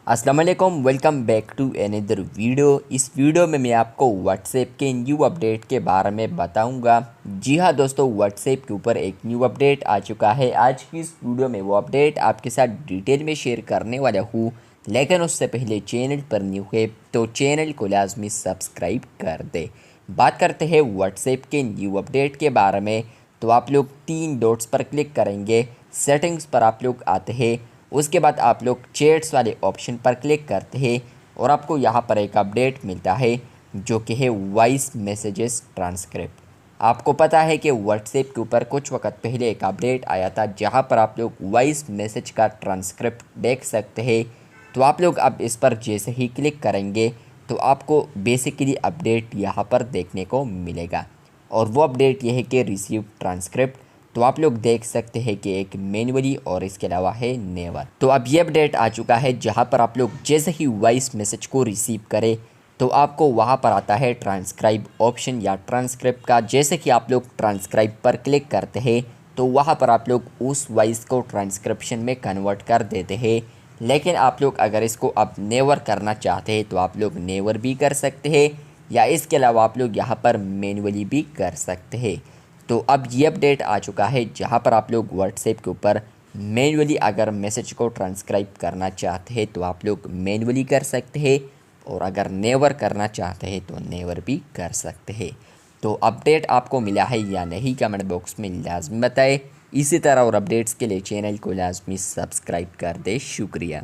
अस्सलाम वालेकुम, welcome back to another video. इस वीडियो में मैं आपको व्हाट्सएप के न्यू अपडेट के बारे में बताऊंगा। जी हाँ दोस्तों, व्हाट्सएप के ऊपर एक न्यू अपडेट आ चुका है। आज की इस वीडियो में वो अपडेट आपके साथ डिटेल में शेयर करने वाला हूँ, लेकिन उससे पहले चैनल पर न्यू है तो चैनल को लाजमी सब्सक्राइब कर दे। बात करते हैं व्हाट्सएप के न्यू अपडेट के बारे में। तो आप लोग 3 डॉट्स पर क्लिक करेंगे, सेटिंग्स पर आप लोग आते हैं। उसके बाद आप लोग चैट्स वाले ऑप्शन पर क्लिक करते हैं और आपको यहाँ पर एक अपडेट मिलता है जो कि है वॉइस मैसेजेस ट्रांसक्रिप्ट। आपको पता है कि व्हाट्सएप के ऊपर कुछ वक्त पहले एक अपडेट आया था जहाँ पर आप लोग वॉइस मैसेज का ट्रांसक्रिप्ट देख सकते हैं। तो आप लोग अब इस पर जैसे ही क्लिक करेंगे तो आपको बेसिकली अपडेट यहाँ पर देखने को मिलेगा, और वो अपडेट ये है कि रिसीव ट्रांसक्रिप्ट। तो आप लोग देख सकते हैं कि एक मैनुअली और इसके अलावा है नेवर। तो अब ये अपडेट आ चुका है जहां पर आप लोग जैसे ही वॉइस मैसेज को रिसीव करें तो आपको वहां पर आता है ट्रांसक्राइब ऑप्शन या ट्रांसक्रिप्ट का। जैसे कि आप लोग ट्रांसक्राइब पर क्लिक करते हैं तो वहां पर आप लोग उस वॉइस को ट्रांसक्रिप्शन में कन्वर्ट कर देते हैं। लेकिन आप लोग अगर इसको अब नेवर करना चाहते हैं तो आप लोग नेवर भी कर सकते हैं, या इसके अलावा आप लोग यहाँ पर मैनुअली भी कर सकते हैं। तो अब ये अपडेट आ चुका है जहाँ पर आप लोग व्हाट्सएप के ऊपर मैनुअली अगर मैसेज को ट्रांसक्राइब करना चाहते हैं तो आप लोग मैनुअली कर सकते हैं, और अगर नेवर करना चाहते हैं तो नेवर भी कर सकते हैं। तो अपडेट आपको मिला है या नहीं, कमेंट बॉक्स में लाजमी बताएं। इसी तरह और अपडेट्स के लिए चैनल को लाजमी सब्सक्राइब कर दे। शुक्रिया।